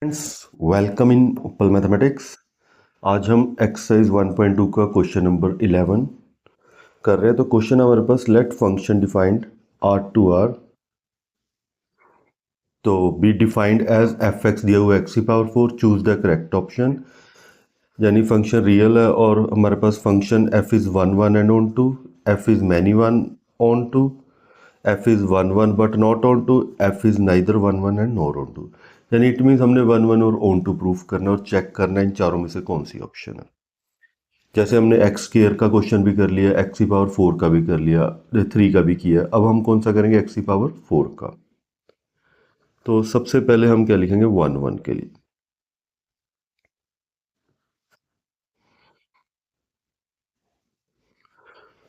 Friends, welcome in उपल mathematics. आज हम एक्सरसाइज 1.2 का क्वेश्चन नंबर 11 कर रहे हैं। तो क्वेश्चन हमारे पास let function defined R to R to be defined as f x दिया हुआ एक्स की power 4, choose the correct option. यानी फंक्शन रियल है और हमारे पास function f is 1 1 and onto, f is many one onto, f is 1 1 but not onto, f is neither 1 1 and not onto. यानी it means हमने 1 1 और on to proof करना है और चेक करना है इन चारों में से कौन सी ऑप्शन है। जैसे हमने एक्स स्क्वायर का क्वेश्चन भी कर लिया, एक्स की पावर 4 का भी कर लिया, 3 का भी किया। अब हम कौन सा करेंगे? एक्स की पावर 4 का। तो सबसे पहले हम क्या लिखेंगे? 1 1 के लिए।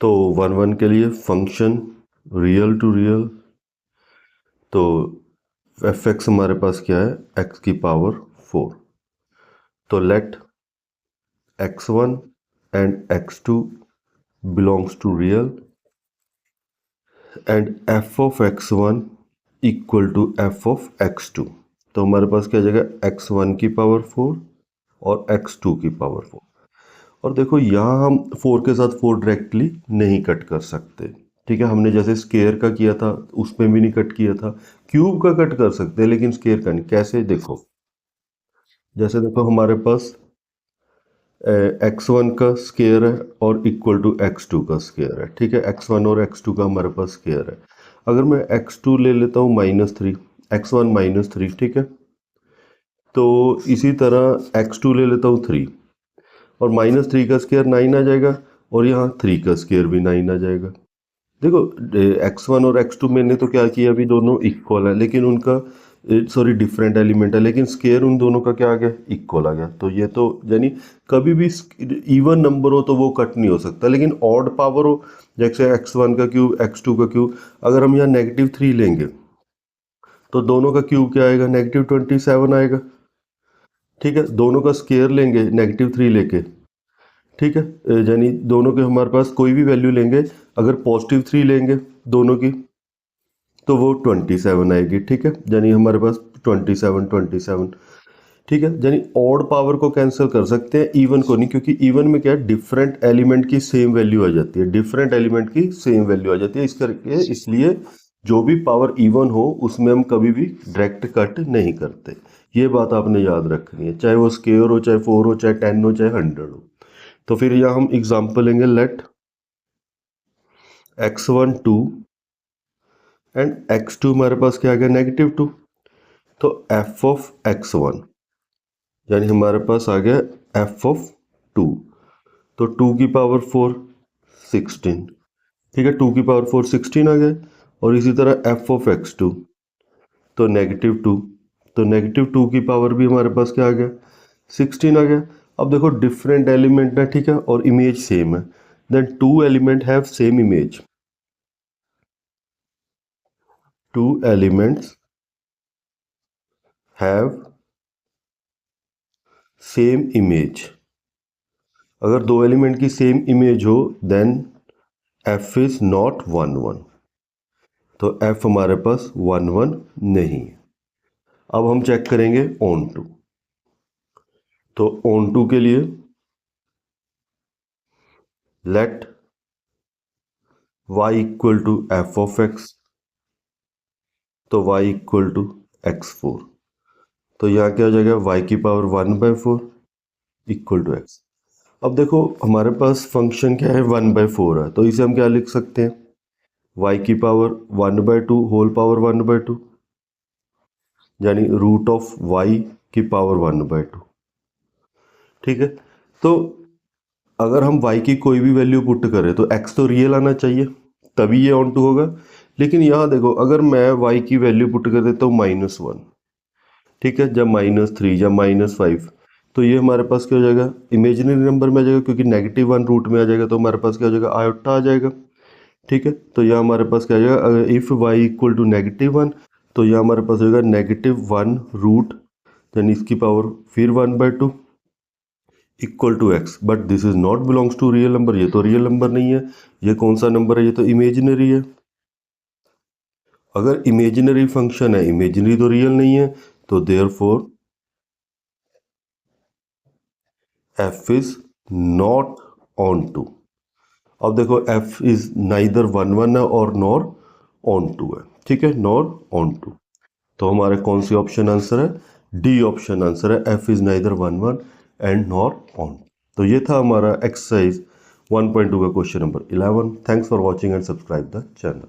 तो 1 1 के लिए फंक्शन रियल टू रियल, तो एफ एक्स हमारे पास क्या है? एक्स की पावर 4। तो late x1 and x2 belongs to real and f of x1 equal to f of x2। तो हमारे पास क्या जाएगा? x1 की पावर 4 और x2 की पावर 4। और देखो यहाँ हम 4 के साथ 4 डायरेक्टली नहीं कट कर सकते, ठीक है। हमने जैसे स्केयर का किया था उसमें भी नहीं कट किया था। क्यूब का कट कर सकते हैं लेकिन स्केयर का नहीं। कैसे? देखो, जैसे देखो हमारे पास x1 का स्केयर है और इक्वल टू x2 का स्केयर है, ठीक है। x1 और x2 का हमारे पास स्केयर है। अगर मैं x2 ले लेता हूँ -3, x1 -3, ठीक है। तो इसी तरह x2 ले लेता हूँ 3 और -3 का स्केयर 9 आ जाएगा और यहाँ 3 का स्केयर भी 9 आ जाएगा। देखो x1 और x2 मैंने तो क्या किया, अभी दोनों इक्वल है लेकिन उनका सॉरी डिफरेंट एलिमेंट है, लेकिन स्केयर उन दोनों का क्या आ गया? इक्वल आ गया। तो ये तो यानी कभी भी इवन नंबर हो तो वो कट नहीं हो सकता, लेकिन ऑड पावर हो जैसे x1 का क्यूब, x2 का क्यूब, अगर हम यहाँ -3 लेंगे तो दोनों का क्यूब क्या आएगा? -27 आएगा, ठीक है। दोनों का स्केयर लेंगे -3 लेके, ठीक है। यानी दोनों के हमारे पास कोई भी वैल्यू लेंगे, अगर +3 लेंगे दोनों की तो वो 27 आएगी, ठीक है। यानी हमारे पास 27 ठीक है। यानी ऑड पावर को कैंसिल कर सकते हैं, इवन को नहीं, क्योंकि इवन में क्या है? डिफरेंट एलिमेंट की सेम वैल्यू आ जाती है, डिफरेंट एलिमेंट की सेम वैल्यू आ जाती है। इस करके इसलिए जो भी पावर इवन हो उसमें हम कभी भी डायरेक्ट कट नहीं करते। ये बात आपने याद रखनी है, चाहे वो स्केयर हो, चाहे 4 हो, चाहे 10 हो, चाहे 100 हो। तो फिर यहाँ हम एग्जाम्पल लेंगे, लेट x1 2 एंड x2 हमारे पास क्या आ गया? -2। तो f ऑफ x1 यानी हमारे पास आ गया f ऑफ 2। तो 2 की पावर 4 16, ठीक है। 2 की पावर 4 16 आ गया। और इसी तरह f ऑफ x2 तो -2। तो -2 की पावर भी हमारे पास क्या आ गया? 16 आ गया। अब देखो डिफरेंट एलिमेंट है, ठीक है, और इमेज सेम है, then two element have same image, two elements have same image. अगर दो एलिमेंट की सेम इमेज हो देन f इज नॉट 1 1। तो f हमारे पास 1 1 नहीं है। अब हम चेक करेंगे ऑन टू। तो ऑन टू के लिए let y equal to f of x, तो y इक्वल टू x4। तो यहाँ क्या हो जाएगा? y की पावर 1/4 इक्वल टू x। अब देखो हमारे पास फंक्शन क्या है? 1/4 है, तो इसे हम क्या लिख सकते हैं? y की पावर 1/2 होल पावर 1/2, यानी रूट ऑफ y की पावर 1/2, ठीक है। तो अगर हम y की कोई भी वैल्यू पुट करें तो x तो रियल आना चाहिए, तभी ये ऑन टू होगा। लेकिन यहाँ देखो, अगर मैं y की वैल्यू पुट कर देता हूँ -1, ठीक है, जब -3 या -5, तो ये हमारे पास क्या हो जाएगा? इमेजिनरी नंबर में आ जाएगा, क्योंकि -1 रूट में आ जाएगा तो हमारे पास क्या हो जाएगा? आयोटा आ जाएगा, ठीक है। तो यहाँ हमारे पास क्या आ जाएगा? अगर इफ़ y इक्वल टू -1 तो यहाँ हमारे पास हो जाएगा -1 रूट, यानी इसकी पावर फिर 1/2 equal to x. But this is not belongs to real number, ये तो रियल नंबर नहीं है। ये कौन सा नंबर है? ये तो इमेजिनरी है। अगर इमेजिनरी फंक्शन है, इमेजिनरी तो रियल नहीं है, तो therefore f is not onto. अब देखो एफ इज नाइदर 1 1 है और नॉर ऑन टू है, ठीक है, नॉर ऑन टू। तो हमारे कौन सी ऑप्शन आंसर है? डी ऑप्शन आंसर है, F is neither 1 1 and nor on. तो ये था हमारा एक्सरसाइज 1.2 का question number 11। Thanks for watching and subscribe the channel.